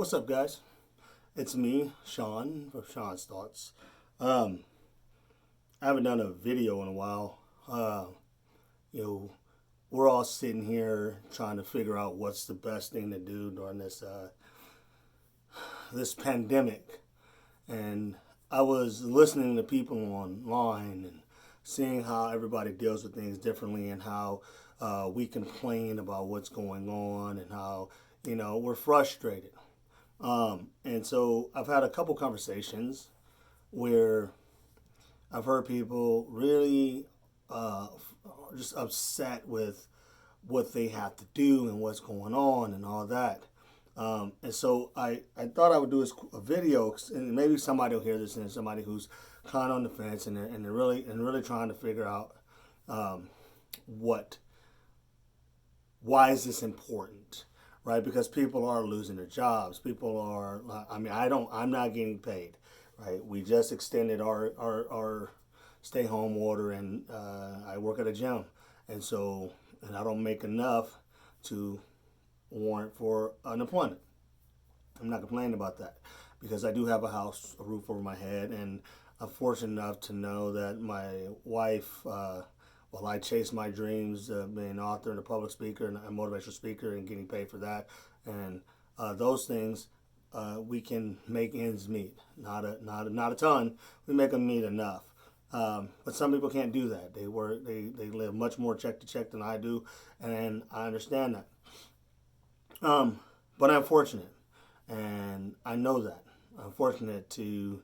What's up, guys? It's me, Sean, for Sean's Thoughts. Um, I haven't done a video in a while. You know, we're all sitting here trying to figure out what's the best thing to do during this pandemic, and I was listening to people online and seeing how everybody deals with things differently and how we complain about what's going on and how we're frustrated. And so I've had a couple conversations where I've heard people really just upset with what they have to do and what's going on and all that. And so I thought I would do a video, and maybe somebody will hear this, and somebody who's kind of on the fence and they're really trying to figure out what why is this important, right? Because people are losing their jobs. People are. I mean, I'm not getting paid, right? We just extended our stay home order, and I work at a gym, and I don't make enough to warrant for unemployment. I'm not complaining about that because I do have a house, a roof over my head, and I'm fortunate enough to know that my wife, while I chase my dreams, being an author and a public speaker and a motivational speaker and getting paid for that, and those things, we can make ends meet. Not a ton. We make them meet enough. But some people can't do that. They live much more check to check than I do, and I understand that. But I'm fortunate, and I know that. I'm fortunate to,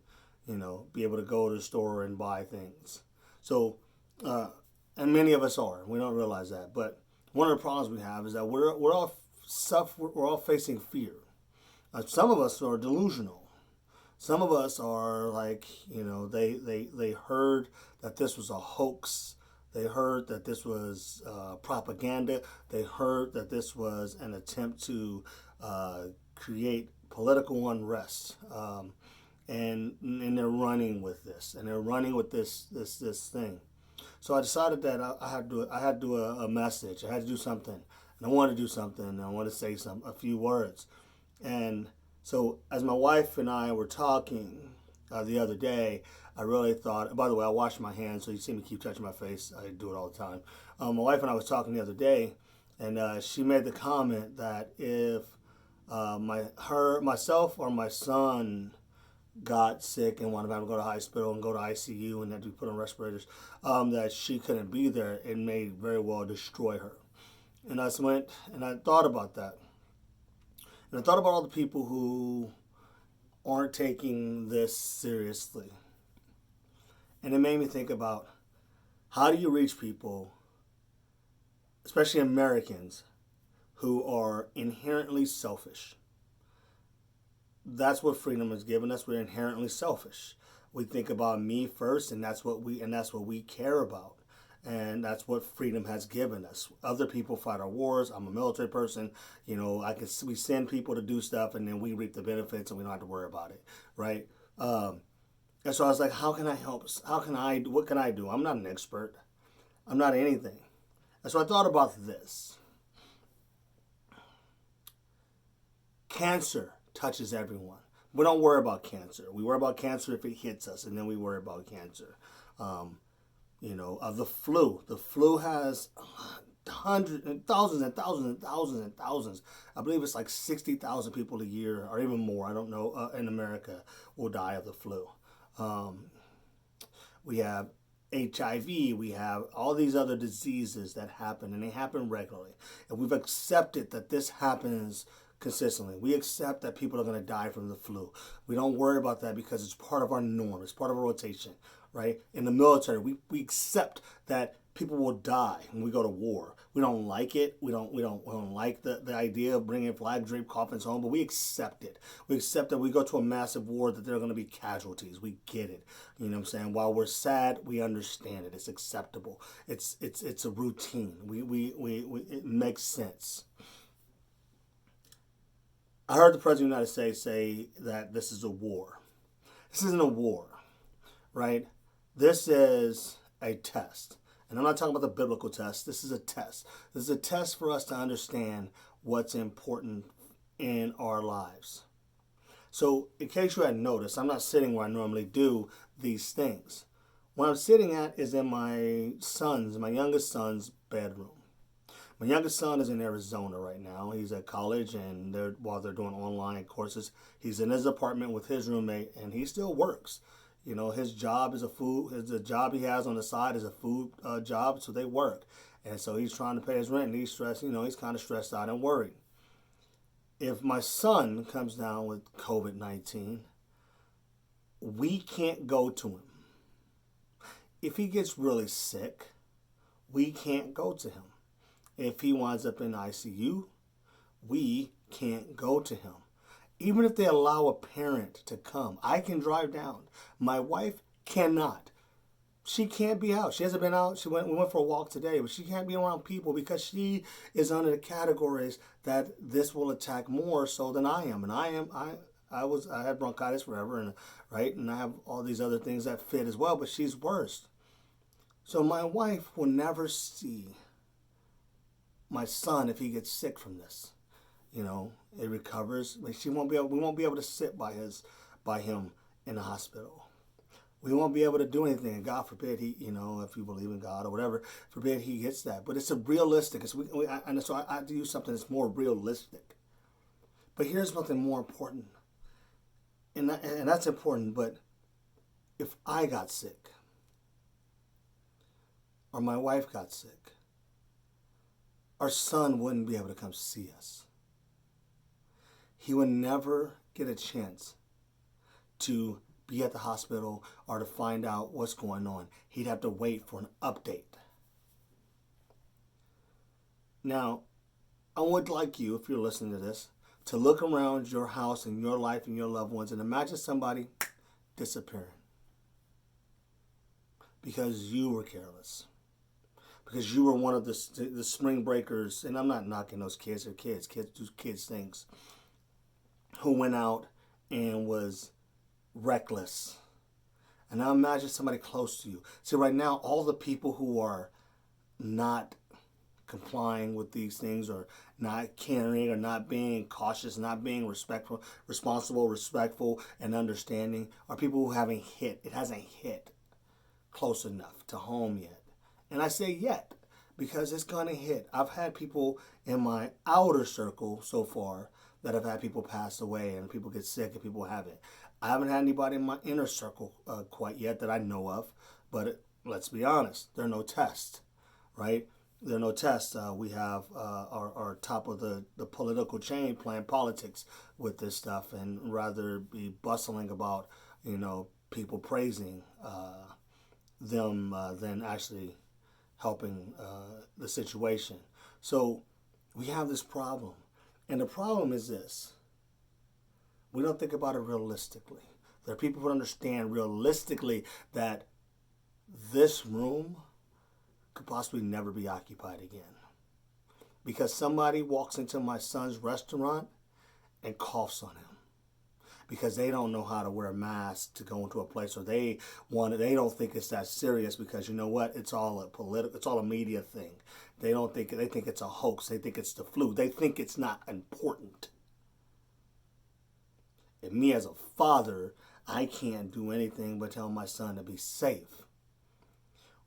be able to go to the store and buy things. So, and many of us are. We don't realize that. But one of the problems we have is that we're all facing fear. Some of us are delusional. Some of us are like, they heard that this was a hoax. They heard that this was propaganda. They heard that this was an attempt to create political unrest, and they're running with this, and they're running with this thing. So I decided that I had to do a message. I had to do something, and I wanted to do something. And I wanted to say a few words, and so as my wife and I were talking the other day, I really thought, by the way, I washed my hands, so you see me keep touching my face. I do it all the time. My wife and I was talking the other day, and she made the comment that if myself or my son got sick and wanted to go to the hospital and go to ICU and had to be put on respirators, that she couldn't be there, it may very well destroy her. And I went and I thought about that. And I thought about all the people who aren't taking this seriously. And it made me think about, how do you reach people, especially Americans, who are inherently selfish? That's what freedom is given us. We're inherently selfish. We think about me first, and that's what we care about. And that's what freedom has given us. Other people fight our wars. I'm a military person. We send people to do stuff, and then we reap the benefits, and we don't have to worry about it, right? And so I was like, how can I help? What can I do? I'm not an expert. I'm not anything. And so I thought about this. Cancer touches everyone. We don't worry about cancer. We worry about cancer if it hits us, and then we worry about cancer. The flu. The flu has hundreds and thousands and thousands and thousands and thousands. I believe it's like 60,000 people a year, or even more, I don't know, in America will die of the flu. We have HIV, we have all these other diseases that happen, and they happen regularly. And we've accepted that this happens consistently. We accept that people are going to die from the flu. We don't worry about that because it's part of our norm. It's part of our rotation, right? In the military, we accept that people will die when we go to war. We don't like it. We don't like the idea of bringing flag draped coffins home, but we accept it. We accept that we go to a massive war, that there are going to be casualties. We get it. You know what I'm saying? While we're sad, we understand it. It's acceptable. It's a routine. It makes sense. I heard the President of the United States say that this is a war. This isn't a war, right? This is a test. And I'm not talking about the biblical test. This is a test. This is a test for us to understand what's important in our lives. So, in case you hadn't noticed, I'm not sitting where I normally do these things. What I'm sitting at is in my youngest son's bedroom. My youngest son is in Arizona right now. He's at college, and while they're doing online courses, he's in his apartment with his roommate, and he still works. You know, his job is the job he has on the side is a food job, so they work. And so he's trying to pay his rent, and he's stressed, he's kind of stressed out and worried. If my son comes down with COVID-19, we can't go to him. If he gets really sick, we can't go to him. If he winds up in ICU, we can't go to him. Even if they allow a parent to come, I can drive down. My wife cannot. She can't be out. She hasn't been out. We went for a walk today, but she can't be around people because she is under the categories that this will attack more so than I am. And I had bronchitis forever, and I have all these other things that fit as well, but she's worse. So my wife will never see my son if he gets sick from this. It recovers. But we won't be able to sit by him in the hospital. We won't be able to do anything. And God forbid he, if you believe in God or whatever, forbid he gets that. But it's a realistic. And so I have to use something that's more realistic. But here's something more important. And that's important. But if I got sick, or my wife got sick, our son wouldn't be able to come see us. He would never get a chance to be at the hospital or to find out what's going on. He'd have to wait for an update. Now, I would like you, if you're listening to this, to look around your house and your life and your loved ones and imagine somebody disappearing because you were careless. Because you were one of the spring breakers, and I'm not knocking those kids. They're kids. Kids do kids things. Who went out and was reckless. And now imagine somebody close to you. See, right now, all the people who are not complying with these things, or not caring, or not being cautious, not being responsible, respectful, and understanding, are people who haven't hit. It hasn't hit close enough to home yet. And I say yet, because it's going to hit. I've had people in my outer circle so far that have had people pass away and people get sick and people haven't. I haven't had anybody in my inner circle quite yet that I know of, but let's be honest, there are no tests, right? There are no tests. We have our top of the political chain playing politics with this stuff, and rather be bustling about, people praising them than actually helping the situation. So we have this problem. And the problem is this. We don't think about it realistically. There are people who understand realistically that this room could possibly never be occupied again. Because somebody walks into my son's restaurant and coughs on him. Because they don't know how to wear a mask to go into a place, or they don't think it's that serious, because you know what? It's all a media thing. They think it's a hoax. They think it's the flu. They think it's not important. And me as a father, I can't do anything but tell my son to be safe.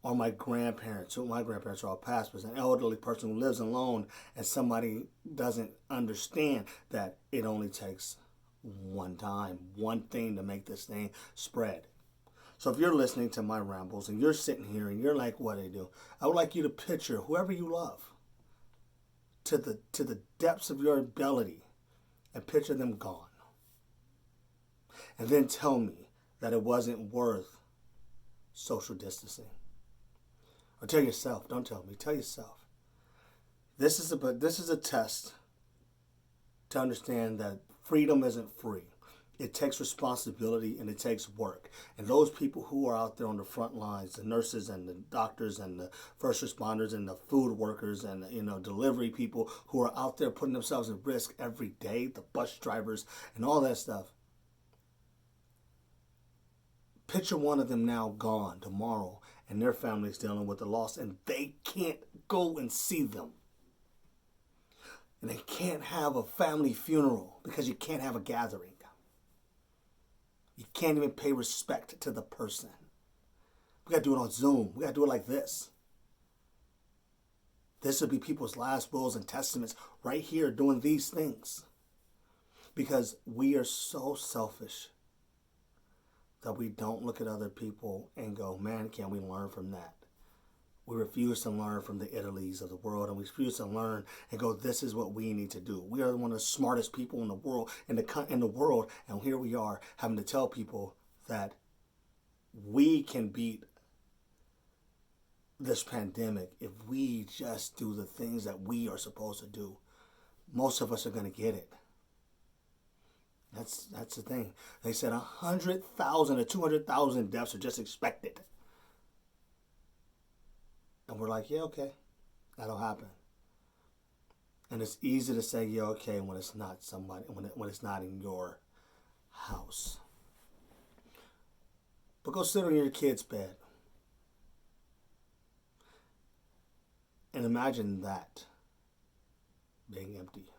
Or my grandparents are all past, but an elderly person who lives alone, and somebody doesn't understand that it only takes one thing to make this thing spread. So if you're listening to my rambles and you're sitting here and you're like, what do they do? I would like you to picture whoever you love to the depths of your ability, and picture them gone. And then tell me that it wasn't worth social distancing. Or tell yourself, don't tell me, tell yourself. This is a test to understand that freedom isn't free. It takes responsibility and it takes work. And those people who are out there on the front lines, the nurses and the doctors and the first responders and the food workers and delivery people who are out there putting themselves at risk every day, the bus drivers and all that stuff. Picture one of them now gone tomorrow, and their family's dealing with the loss, and they can't go and see them. And they can't have a family funeral because you can't have a gathering. You can't even pay respect to the person. We got to do it on Zoom. We got to do it like this. This would be people's last wills and testaments right here doing these things. Because we are so selfish that we don't look at other people and go, man, can we learn from that? We refuse to learn from the Italys of the world, and we refuse to learn and go, this is what we need to do. We are one of the smartest people in the world, in the world, and here we are having to tell people that we can beat this pandemic if we just do the things that we are supposed to do. Most of us are going to get it. That's the thing. They said 100,000 to 200,000 deaths are just expected. And we're like, yeah, okay, that'll happen. And it's easy to say, yeah, okay, when it's not somebody, when it's not in your house. But go sit on your kid's bed and imagine that being empty.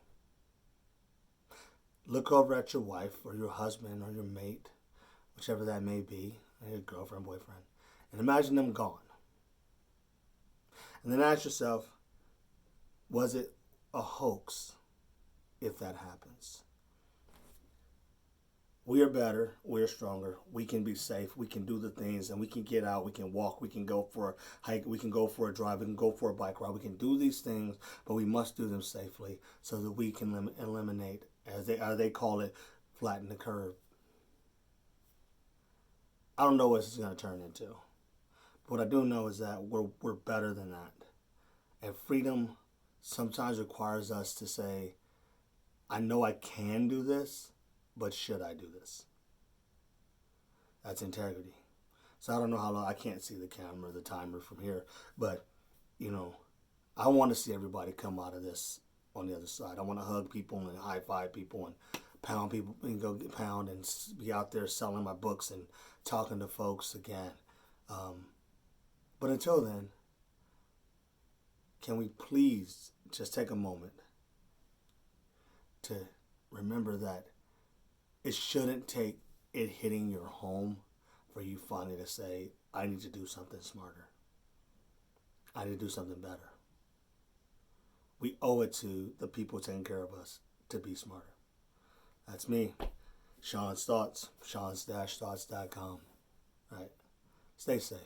Look over at your wife or your husband or your mate, whichever that may be, your girlfriend, boyfriend, and imagine them gone. And then ask yourself, was it a hoax if that happens? We are better. We are stronger. We can be safe. We can do the things, and we can get out. We can walk. We can go for a hike. We can go for a drive. We can go for a bike ride. We can do these things, but we must do them safely so that we can eliminate, as they call it, flatten the curve. I don't know what this is going to turn into. What I do know is that we're better than that. And freedom sometimes requires us to say, I know I can do this, but should I do this? That's integrity. So I don't know how long, I can't see the camera, the timer from here, but, I want to see everybody come out of this on the other side. I want to hug people and high five people and pound people and go get pound and be out there selling my books and talking to folks again. But until then, can we please just take a moment to remember that it shouldn't take it hitting your home for you finally to say, I need to do something smarter. I need to do something better. We owe it to the people taking care of us to be smarter. That's me, Sean's Thoughts, Sean's-thoughts.com. Right. Stay safe.